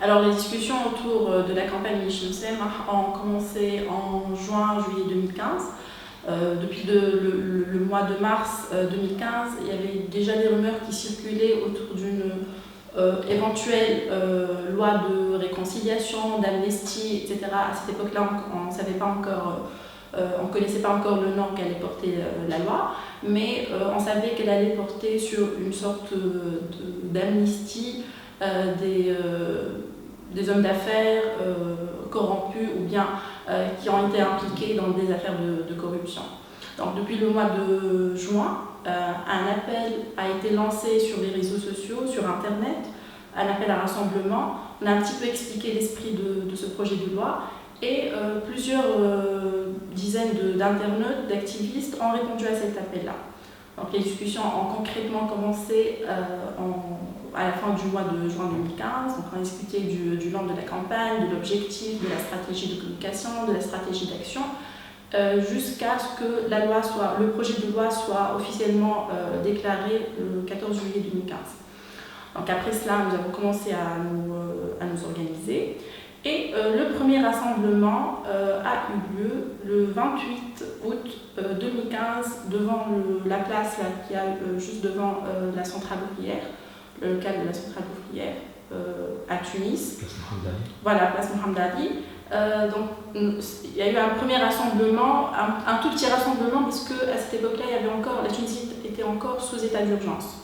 Alors les discussions autour de la campagne Mishimsem ont commencé en juin-juillet 2015. Depuis le mois de mars 2015, il y avait déjà des rumeurs qui circulaient autour d'une éventuelle loi de réconciliation, d'amnistie, etc. À cette époque-là, on ne savait pas encore, on ne connaissait pas encore le nom qu'allait porter la loi, mais on savait qu'elle allait porter sur une sorte d'amnistie des hommes d'affaires corrompus ou bien qui ont été impliqués dans des affaires de corruption. Donc depuis le mois de juin, un appel a été lancé sur les réseaux sociaux, sur Internet, un appel à rassemblement. On a un petit peu expliqué l'esprit de ce projet de loi et plusieurs dizaines d'internautes, d'activistes ont répondu à cet appel-là. Donc les discussions ont concrètement commencé à la fin du mois de juin 2015. Donc on a discuté du nom de la campagne, de l'objectif, de la stratégie de communication, de la stratégie d'action, jusqu'à ce que le projet de loi soit officiellement déclaré le 14 juillet 2015. Donc après cela, nous avons commencé à nous organiser. Et le premier rassemblement a eu lieu le 28 août 2015 devant la place là, qui a juste devant la centrale ouvrière, le local de la centrale ouvrière à Tunis. Place Mohamed Ali. Voilà, place Mohamed Ali. Donc il y a eu un premier rassemblement, un tout petit rassemblement, parce qu'à cette époque-là, la Tunisie était encore sous état d'urgence.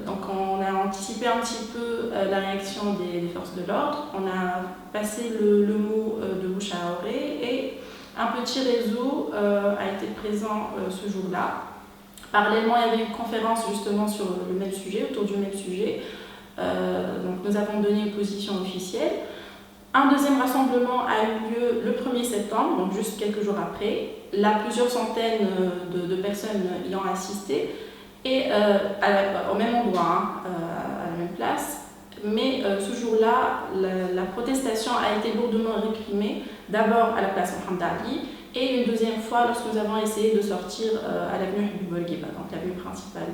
Donc on a anticipé un petit peu la réaction des forces de l'ordre, on a passé le mot de bouche à oreille et un petit réseau a été présent ce jour-là. Parallèlement, il y avait une conférence justement sur le même sujet, autour du même sujet. Donc nous avons donné une position officielle. Un deuxième rassemblement a eu lieu le 1er septembre, donc juste quelques jours après. Là, plusieurs centaines de personnes y ont assisté. Et au même endroit, à la même place. Mais ce jour-là, la protestation a été lourdement réprimée, d'abord à la place Mohamed Ali, et une deuxième fois lorsque nous avons essayé de sortir à l'avenue du Bourguiba, donc l'avenue principale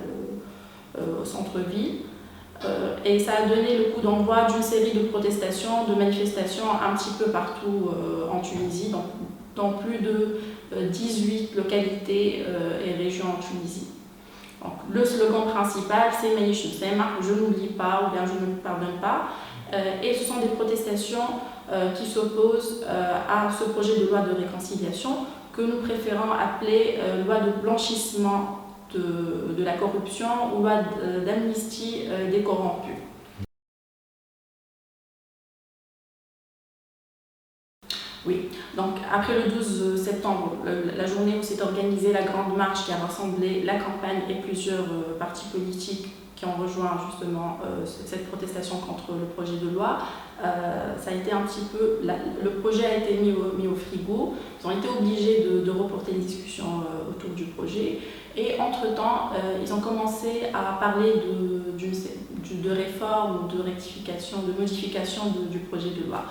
au centre-ville. Et ça a donné le coup d'envoi d'une série de protestations, de manifestations un petit peu partout en Tunisie, dans plus de 18 localités et régions en Tunisie. Donc, le slogan principal, c'est Mishimsem, je n'oublie pas ou bien je ne me pardonne pas. Et ce sont des protestations qui s'opposent à ce projet de loi de réconciliation que nous préférons appeler loi de blanchissement de la corruption ou loi d'amnistie des corrompus. Oui, donc après le 12 septembre, la journée où s'est organisée la grande marche qui a rassemblé la campagne et plusieurs partis politiques qui ont rejoint justement cette protestation contre le projet de loi, ça a été un petit peu, le projet a été mis au frigo. Ils ont été obligés de reporter les discussions autour du projet et entre-temps, ils ont commencé à parler de réforme, de rectification, de modification du projet de loi.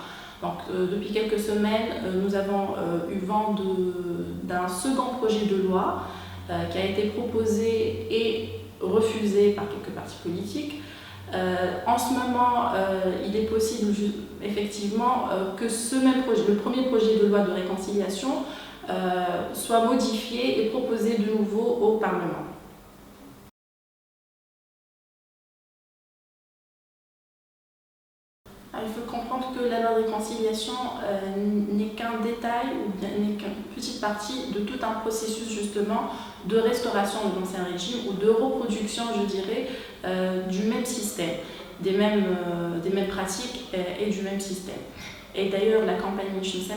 Donc, depuis quelques semaines, nous avons eu vent d'un second projet de loi qui a été proposé et refusé par quelques partis politiques. En ce moment, il est possible effectivement que le premier projet de loi de réconciliation soit modifié et proposé de nouveau au Parlement. Il faut comprendre que la loi de réconciliation n'est qu'un détail ou n'est qu'une petite partie de tout un processus justement de restauration de l'ancien régime ou de reproduction, je dirais, du même système, des mêmes pratiques et du même système. Et d'ailleurs, la campagne Mishimsem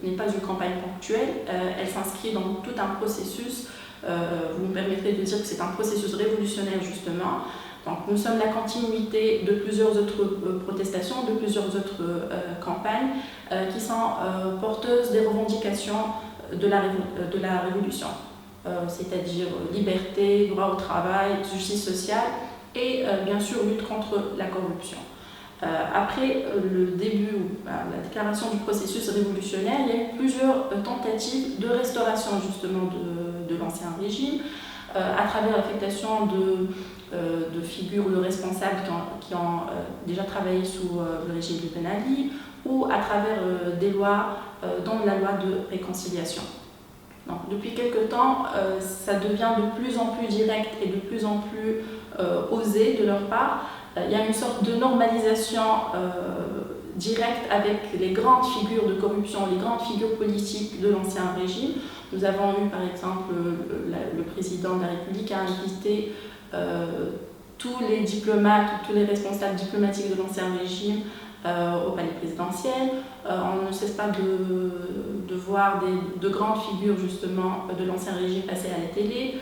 n'est pas une campagne ponctuelle, elle s'inscrit dans tout un processus, vous me permettrez de dire que c'est un processus révolutionnaire justement. Donc, nous sommes la continuité de plusieurs autres protestations, de plusieurs autres campagnes qui sont porteuses des revendications de la révolution, c'est-à-dire liberté, droit au travail, justice sociale et bien sûr lutte contre la corruption. Après le début, la déclaration du processus révolutionnaire, il y a eu plusieurs tentatives de restauration justement de l'ancien régime, à travers l'affectation de figures de responsables qui ont déjà travaillé sous le régime de Ben Ali, ou à travers des lois, dont la loi de réconciliation. Donc, depuis quelque temps, ça devient de plus en plus direct et de plus en plus osé de leur part. Il y a une sorte de normalisation directe avec les grandes figures de corruption, les grandes figures politiques de l'ancien régime. Nous avons eu par exemple le président de la République a invité tous les diplomates, tous les responsables diplomatiques de l'ancien régime au palais présidentiel. On ne cesse pas de voir de grandes figures justement de l'ancien régime passer à la télé,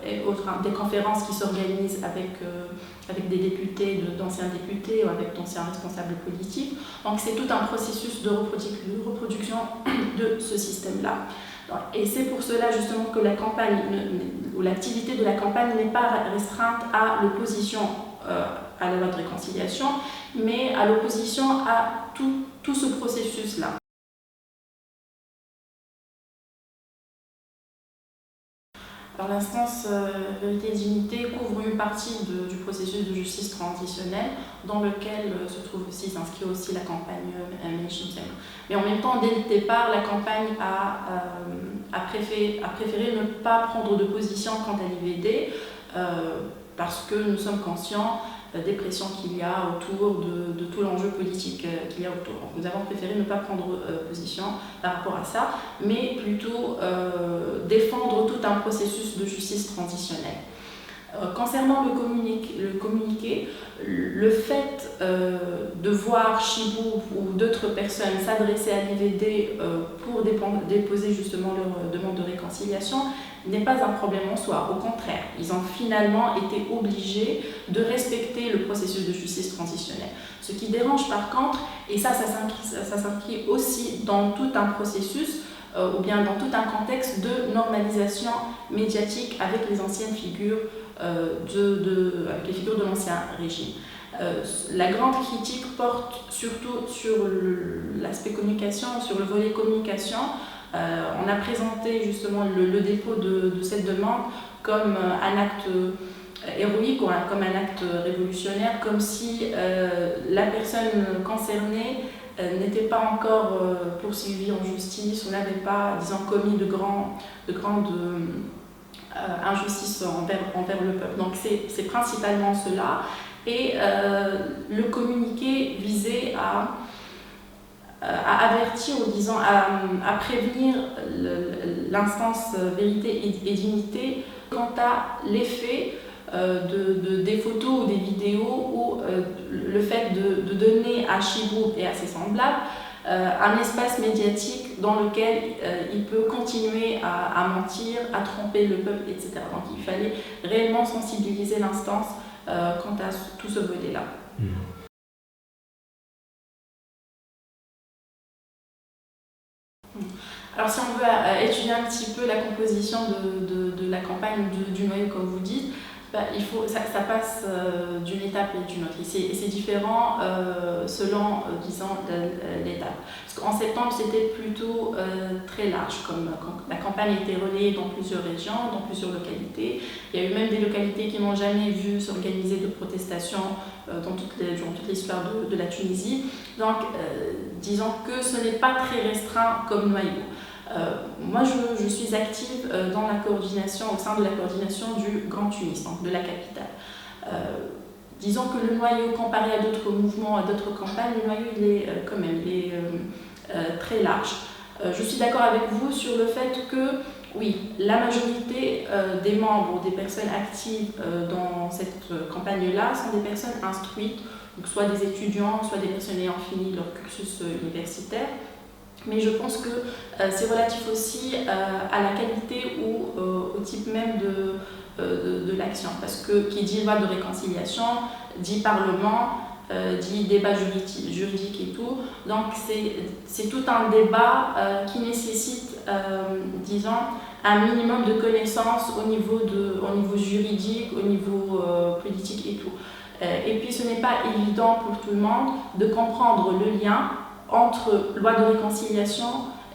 et des conférences qui s'organisent avec des députés, d'anciens députés ou avec d'anciens responsables politiques. Donc c'est tout un processus de reproduction de ce système-là. Et c'est pour cela justement que la campagne, ou l'activité de la campagne n'est pas restreinte à l'opposition à la loi de réconciliation, mais à l'opposition à tout ce processus-là. Alors l'instance Vérité et Dignité couvre une partie du processus de justice transitionnelle, dans lequel s'inscrit aussi la campagne Mélenchon. Mais en même temps, dès le départ, la campagne a préféré ne pas prendre de position quant à l'IVD, parce que nous sommes conscients des pressions qu'il y a autour de tout l'enjeu politique qu'il y a autour. Donc, nous avons préféré ne pas prendre position par rapport à ça, mais plutôt défendre tout un processus de justice transitionnelle. Concernant le communiqué, le fait de voir Chibou ou d'autres personnes s'adresser à l'IVD pour déposer justement leur demande de réconciliation n'est pas un problème en soi. Au contraire, ils ont finalement été obligés de respecter le processus de justice transitionnelle. Ce qui dérange par contre, et ça s'inscrit aussi dans tout un processus, ou bien dans tout un contexte de normalisation médiatique avec les anciennes figures, avec les figures de l'ancien régime. La grande critique porte surtout sur l'aspect communication, sur le volet communication. On a présenté justement le dépôt de cette demande comme un acte héroïque ou comme un acte révolutionnaire, comme si la personne concernée n'était pas encore poursuivie en justice, ou n'avait pas, disons, commis de grandes injustices envers le peuple. Donc c'est principalement cela. Et le communiqué visait à avertir, ou disons à prévenir l'instance Vérité et Dignité quant à l'effet des photos ou des vidéos, ou le fait de donner à Chibou et à ses semblables un espace médiatique dans lequel il peut continuer à mentir, à tromper le peuple, etc. Donc il fallait réellement sensibiliser l'instance quant à tout ce volet-là. Alors si on veut étudier un petit peu la composition de la campagne du noyau, comme vous dites, ça passe d'une étape et d'une autre. Et c'est différent selon, disons, l'étape. Parce qu'en septembre, c'était plutôt très large. La campagne a été relayée dans plusieurs régions, dans plusieurs localités. Il y a eu même des localités qui n'ont jamais vu s'organiser de protestations durant toute l'histoire de la Tunisie. Donc, disons que ce n'est pas très restreint comme noyau. Moi, je suis active dans la coordination, au sein de la coordination du Grand Tunis, donc de la capitale. Disons que le noyau, comparé à d'autres mouvements, à d'autres campagnes, le noyau, il est très large. Je suis d'accord avec vous sur le fait que, oui, la majorité des membres, des personnes actives dans cette campagne-là sont des personnes instruites, donc soit des étudiants, soit des personnes ayant fini leur cursus universitaire. Mais je pense que c'est relatif aussi à la qualité ou au type même de l'action. Parce que qui dit loi de réconciliation, dit parlement, dit débat juridique et tout. Donc c'est tout un débat qui nécessite, disons, un minimum de connaissances au niveau juridique, au niveau politique et tout. Et puis ce n'est pas évident pour tout le monde de comprendre le lien entre loi de réconciliation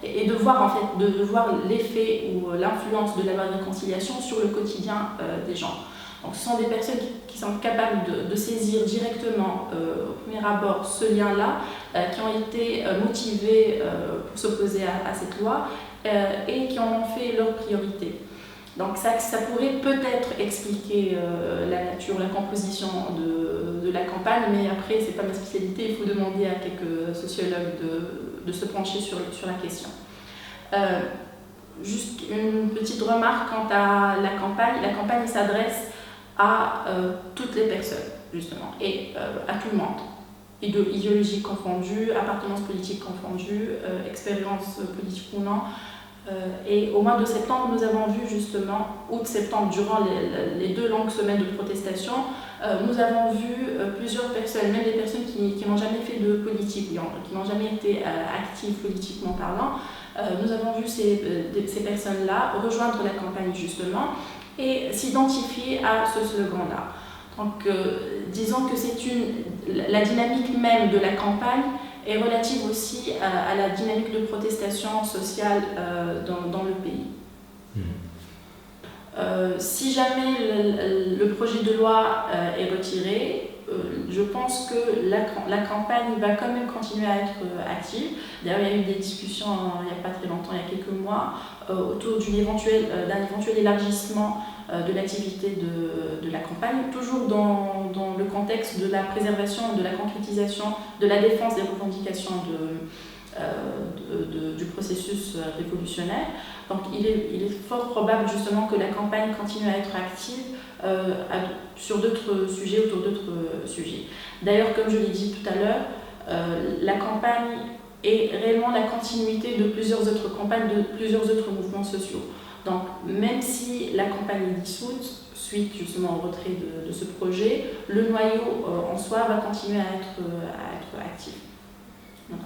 et de voir en fait, de voir l'effet ou l'influence de la loi de réconciliation sur le quotidien des gens. Donc, ce sont des personnes qui sont capables de saisir directement au premier abord ce lien-là, qui ont été motivées pour s'opposer à cette loi et qui en ont fait leur priorité. Donc ça pourrait peut-être expliquer la nature, la composition de la campagne, mais après, ce n'est pas ma spécialité, il faut demander à quelques sociologues de se pencher sur la question. Juste une petite remarque quant à la campagne. La campagne s'adresse à toutes les personnes, justement, et à tout le monde. Idéologie confondue, appartenance politique confondue, expérience politique ou non. Et au mois de septembre, nous avons vu justement, août-septembre, durant les 2 longues semaines de protestation, nous avons vu plusieurs personnes, même des personnes qui n'ont jamais fait de politique, qui n'ont jamais été actives politiquement parlant, nous avons vu ces personnes-là rejoindre la campagne justement et s'identifier à ce slogan-là. Donc, disons que la dynamique même de la campagne est relative aussi à la dynamique de protestation sociale dans le pays. Si jamais le projet de loi est retiré, je pense que la campagne va quand même continuer à être active. D'ailleurs, il y a eu des discussions il n'y a pas très longtemps, il y a quelques mois, autour d'un éventuel élargissement de l'activité de la campagne, toujours dans le contexte de la préservation, de la concrétisation, de la défense des revendications du processus révolutionnaire. Donc il est fort probable justement que la campagne continue à être active sur d'autres sujets, autour d'autres sujets. D'ailleurs, comme je l'ai dit tout à l'heure, la campagne est réellement la continuité de plusieurs autres campagnes, de plusieurs autres mouvements sociaux. Donc même si la campagne est dissoute, suite justement au retrait de ce projet, le noyau en soi va continuer à être actif. Voilà.